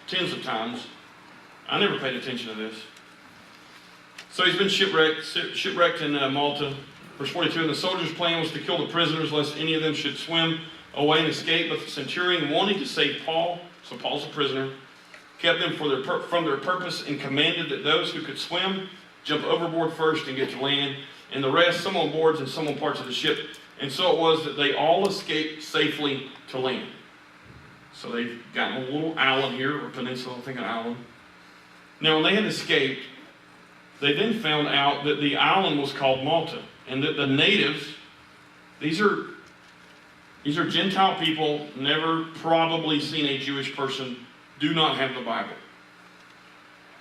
tens of times. I never paid attention to this. So he's been shipwrecked in Malta. Verse 42, and the soldiers' plan was to kill the prisoners, lest any of them should swim away and escape. But the centurion, wanting to save Paul, so Paul's a prisoner, kept them from their purpose and commanded that those who could swim jump overboard first and get to land, and the rest, some on boards and some on parts of the ship. And so it was that they all escaped safely to land. So they've gotten a little island here, or peninsula, I think an island. Now when they had escaped, they then found out that the island was called Malta, and that the natives, these are Gentile people, never probably seen a Jewish person, do not have the Bible.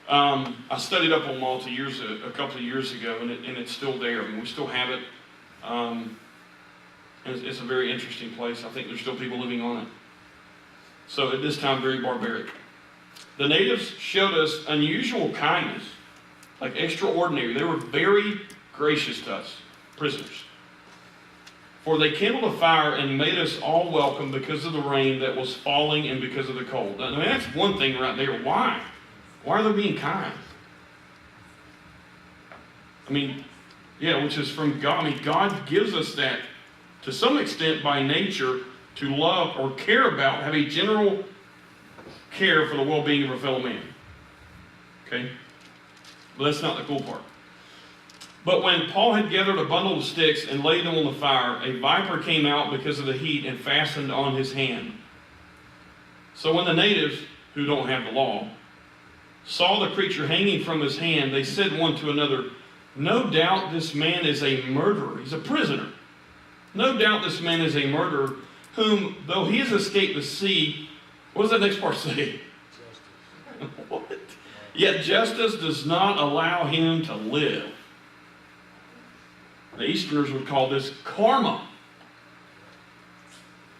I studied up on Malta a couple of years ago, and it's still there. I mean, we still have it. It's a very interesting place. I think there's still people living on it. So at this time, very barbaric. The natives showed us unusual kindness, like extraordinary. They were very gracious to us, prisoners. For they kindled a fire and made us all welcome because of the rain that was falling and because of the cold. I mean, that's one thing right there. Why? Why are they being kind? I mean, yeah, which is from God. I mean, God gives us that to some extent by nature to love or care about, have a general care for the well-being of a fellow man. Okay? But that's not the cool part. But when Paul had gathered a bundle of sticks and laid them on the fire, a viper came out because of the heat and fastened on his hand. So when the natives, who don't have the law, saw the creature hanging from his hand, they said one to another, "No doubt this man is a murderer." He's a prisoner. "No doubt this man is a murderer, whom, though he has escaped the sea," what does that next part say? What? "Yet justice does not allow him to live." The Easterners would call this karma.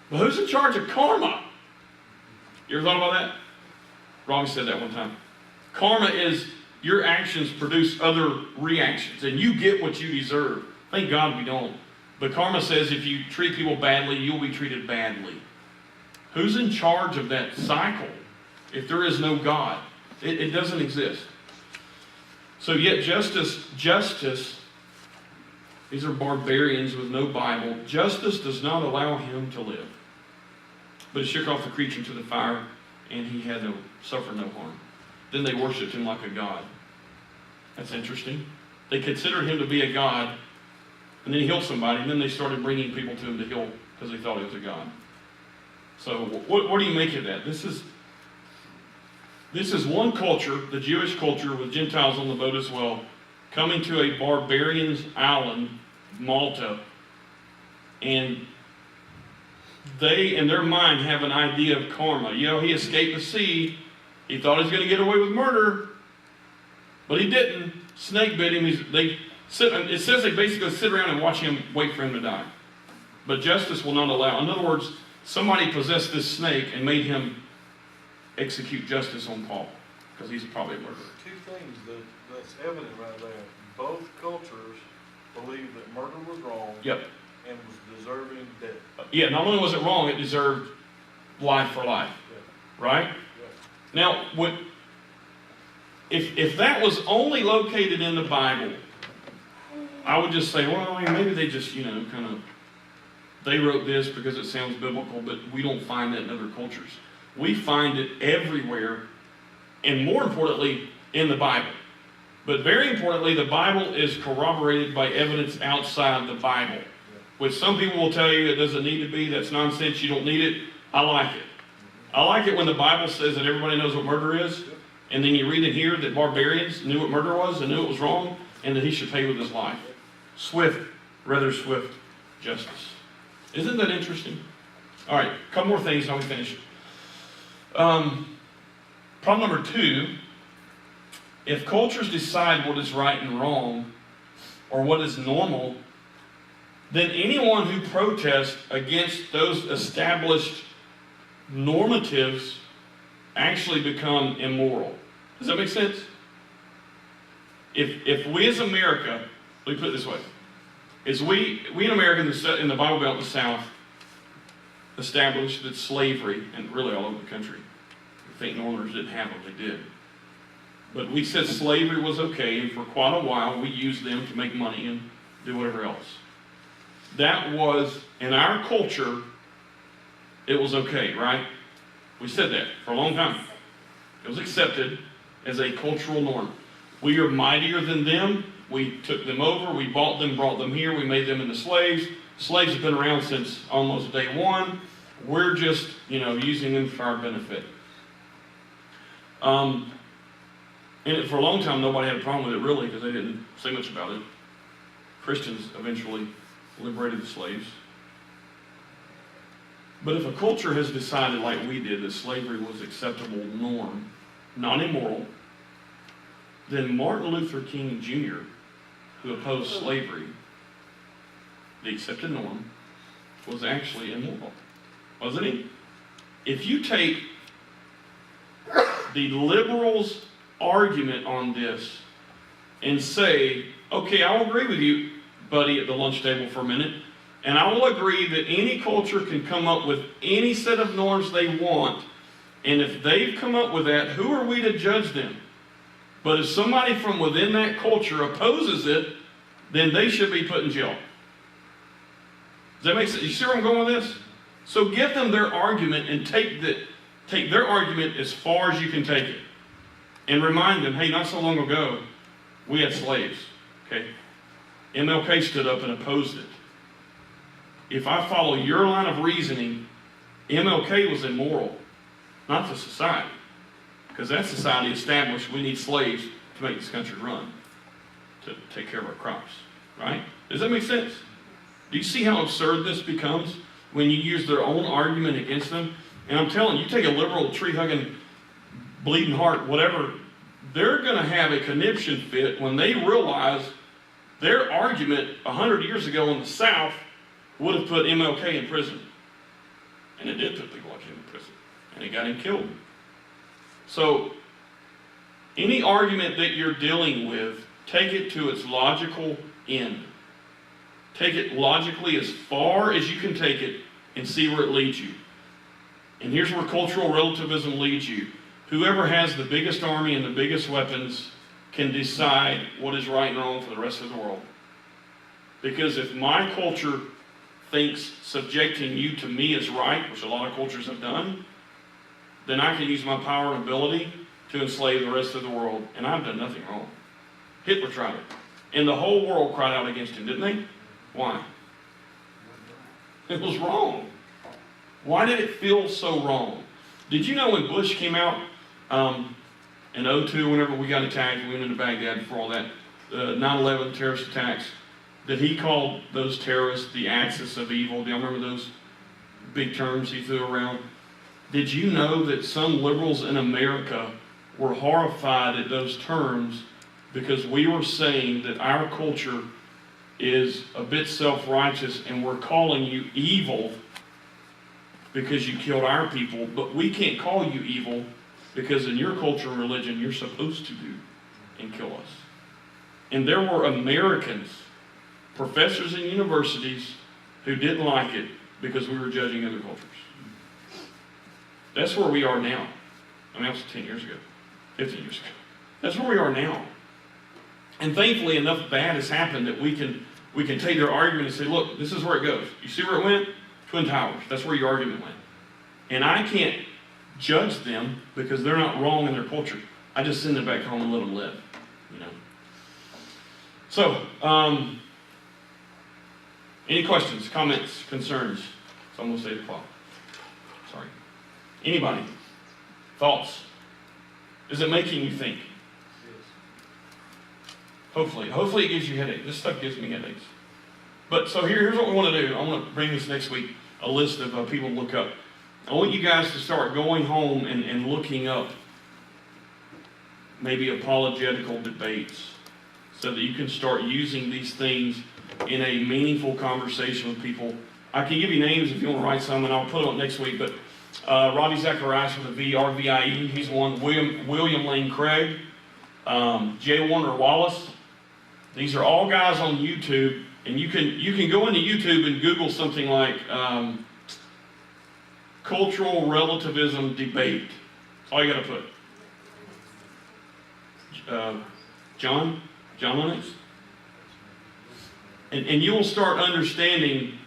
But who's in charge of karma? You ever thought about that? Ron said that one time. Karma is your actions produce other reactions, and you get what you deserve. Thank God we don't. But karma says if you treat people badly, you'll be treated badly. Who's in charge of that cycle if there is no God? It doesn't exist. So yet justice, these are barbarians with no Bible. Justice does not allow him to live. But he shook off the creature into the fire, and he had suffered no harm. Then they worshipped him like a god. That's interesting. They considered him to be a god, and then he healed somebody, and then they started bringing people to him to heal because they thought he was a god. So what do you make of that? This is one culture, the Jewish culture, with Gentiles on the boat as well, coming to a barbarian's island, Malta, and they, in their mind, have an idea of karma. You know, he escaped the sea. He thought he was going to get away with murder, but he didn't. Snake bit him. It says they basically sit around and watch him, wait for him to die. But justice will not allow. In other words, somebody possessed this snake and made him execute justice on Paul, because he's probably a murderer. Two things that's evident right there. Both cultures believed that murder was wrong. Yep. And was deserving death. Yeah, not only was it wrong, it deserved life for life. Yeah. Right? Yeah. Now, if that was only located in the Bible, I would just say, well, I mean, maybe they just, they wrote this because it sounds biblical, but we don't find that in other cultures. We find it everywhere, and more importantly, in the Bible. But very importantly, the Bible is corroborated by evidence outside the Bible, which some people will tell you it doesn't need to be. That's nonsense. You don't need it. I like it. I like it when the Bible says that everybody knows what murder is, and then you read in here that barbarians knew what murder was and knew it was wrong, and that he should pay with his life. Rather swift justice. Isn't that interesting? All right, a couple more things, and we finish. Problem number 2, if cultures decide what is right and wrong, or what is normal, then anyone who protests against those established normatives actually become immoral. Does that make sense? If we as America, let me put it this way, is we in America in the Bible Belt in the South, established that slavery, and really all over the country, I think Northerners didn't have them, they did. But we said slavery was okay, and for quite a while we used them to make money and do whatever else. That was, in our culture, it was okay, right? We said that for a long time. It was accepted as a cultural norm. We are mightier than them. We took them over. We bought them, brought them here. We made them into slaves. Slaves have been around since almost day one. We're just, using them for our benefit. And for a long time, nobody had a problem with it, really, because they didn't say much about it. Christians eventually liberated the slaves. But if a culture has decided, like we did, that slavery was acceptable norm, not immoral, then Martin Luther King Jr., who opposed slavery, the accepted norm, was actually immoral, wasn't he? If you take the liberals' argument on this and say, okay, I'll agree with you, buddy, at the lunch table for a minute, and I will agree that any culture can come up with any set of norms they want, and if they've come up with that, who are we to judge them? But if somebody from within that culture opposes it, then they should be put in jail. Does that make sense? You see where I'm going with this? So give them their argument and take their argument as far as you can take it. And remind them, hey, not so long ago, we had slaves. Okay? MLK stood up and opposed it. If I follow your line of reasoning, MLK was immoral, not the society. Because that society established we need slaves to make this country run, to take care of our crops. Right? Does that make sense? Do you see how absurd this becomes when you use their own argument against them? And I'm telling you, you take a liberal, tree-hugging, bleeding heart, whatever, they're going to have a conniption fit when they realize their argument 100 years ago in the South would have put MLK in prison. And it did put people like him in prison. And it got him killed. So, any argument that you're dealing with, take it to its logical end. Take it logically as far as you can take it and see where it leads you. And here's where cultural relativism leads you. Whoever has the biggest army and the biggest weapons can decide what is right and wrong for the rest of the world. Because if my culture thinks subjecting you to me is right, which a lot of cultures have done, then I can use my power and ability to enslave the rest of the world. And I've done nothing wrong. Hitler tried it. And the whole world cried out against him, didn't they? Why? It was wrong. Why did it feel so wrong? Did you know when Bush came out in 2002, whenever we got attacked, we went into Baghdad for all that 9/11 terrorist attacks, that he called those terrorists the axis of evil? Do y'all remember those big terms he threw around? Did you know that some liberals in America were horrified at those terms because we were saying that our culture is a bit self-righteous and we're calling you evil because you killed our people, but we can't call you evil because in your culture and religion you're supposed to do and kill us. And there were Americans, professors in universities, who didn't like it because we were judging other cultures. That's where we are now. I mean, that was 10 years ago, 15 years ago. That's where we are now. And thankfully, enough bad has happened that we can take their argument and say, look, this is where it goes. You see where it went? Twin Towers. That's where your argument went. And I can't judge them because they're not wrong in their culture. I just send them back home and let them live. So, any questions, comments, concerns? It's almost 8 o'clock. Sorry. Anybody? Thoughts? Is it making you think? Hopefully. Hopefully it gives you headaches. This stuff gives me headaches. But so here's what we want to do. I want to bring this next week, a list of people to look up. I want you guys to start going home and looking up maybe apologetical debates so that you can start using these things in a meaningful conversation with people. I can give you names if you want to write some, and I'll put it up next week. But Ravi Zacharias with a V, RVIE, he's one. William Lane Craig, J. Warner Wallace. These are all guys on YouTube, and you can go into YouTube and Google something like cultural relativism debate. That's all you got to put. John Lennox? And you will start understanding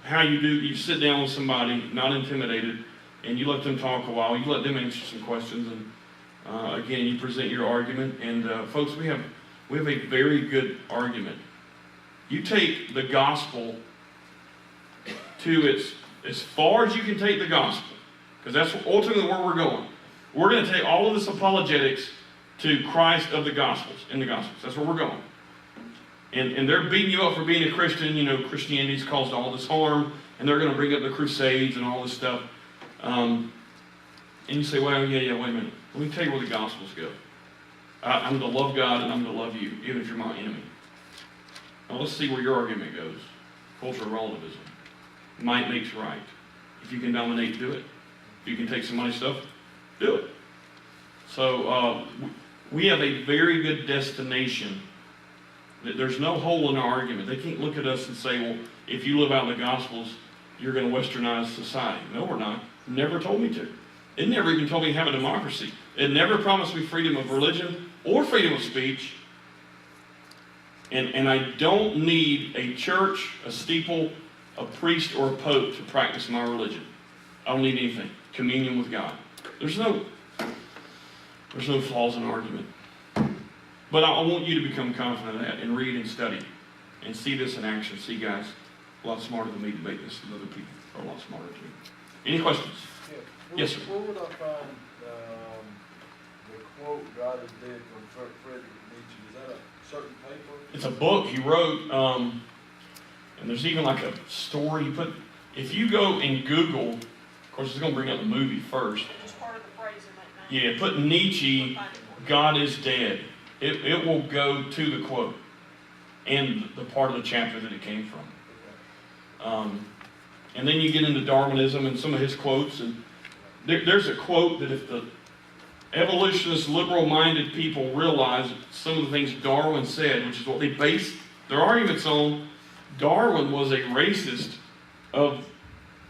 how you sit down with somebody, not intimidated, and you let them talk a while, you let them answer some questions, and again, you present your argument, and folks, we have a very good argument. You take the gospel to its, as far as you can take the gospel, because that's ultimately where we're going. We're going to take all of this apologetics to Christ of the Gospels, in the Gospels. That's where we're going. And they're beating you up for being a Christian. You know, Christianity's caused all this harm, and they're going to bring up the Crusades and all this stuff. And you say, well, yeah, wait a minute. Let me tell you where the Gospels go. I'm to love God and I'm to love you, even if you're my enemy. Now let's see where your argument goes. Cultural relativism. Might makes right. If you can dominate, do it. If you can take somebody's stuff, do it. So we have a very good destination. There's no hole in our argument. They can't look at us and say, well, if you live out in the Gospels, you're going to westernize society. No, we're not. Never told me to. It never even told me to have a democracy. It never promised me freedom of religion or freedom of speech. And I don't need a church, a steeple, a priest, or a pope to practice my religion. I don't need anything. Communion with God. There's no flaws in argument. But I want you to become confident of that and read and study and see this in action. See guys a lot smarter than me debate this with other people. Are a lot smarter too. Any questions? Yeah. Yes, sir. Where would I find the quote, God is dead, from Friedrich Nietzsche? Is that a certain paper? It's a book he wrote, and there's even like a story he put. If you go and Google, of course it's going to bring up the movie first. Just part of the phrase in that name. Yeah, put Nietzsche, God is dead. It will go to the quote and the part of the chapter that it came from. And then you get into Darwinism and some of his quotes. And there's a quote that if the evolutionists, liberal-minded people realize some of the things Darwin said, which is what they based their arguments on, Darwin was a racist of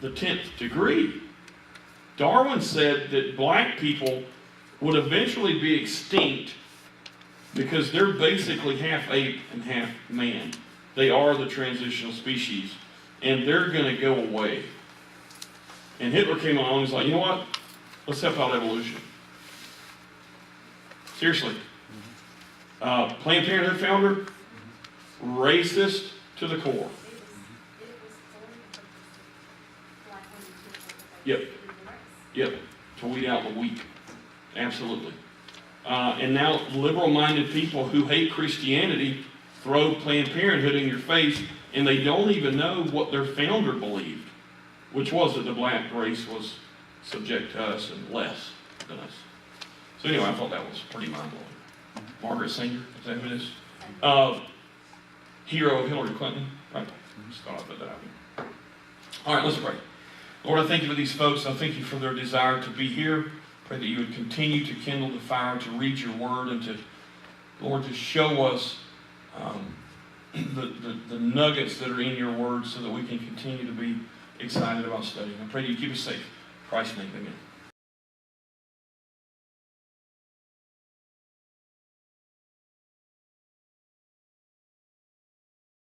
the 10th degree. Darwin said that black people would eventually be extinct because they're basically half ape and half man. They are the transitional species, and they're going to go away. And Hitler came along and was like, you know what? Let's help out evolution. Seriously. Planned Parenthood founder, racist to the core. Yep. To weed out the weak. Absolutely. And now liberal-minded people who hate Christianity throw Planned Parenthood in your face, and they don't even know what their founder believed, which was that the black race was subject to us and less than us. So anyway, I thought that was pretty mind-blowing. Margaret Sanger, is that who it is? Hero of Hillary Clinton, right? Just thought I'd put that out here. All right, let's pray. Lord, I thank you for these folks. I thank you for their desire to be here. Pray that you would continue to kindle the fire to read your word and to, Lord, to show us the nuggets that are in your word so that we can continue to be excited about studying. I pray that you keep us safe. In Christ's name, amen.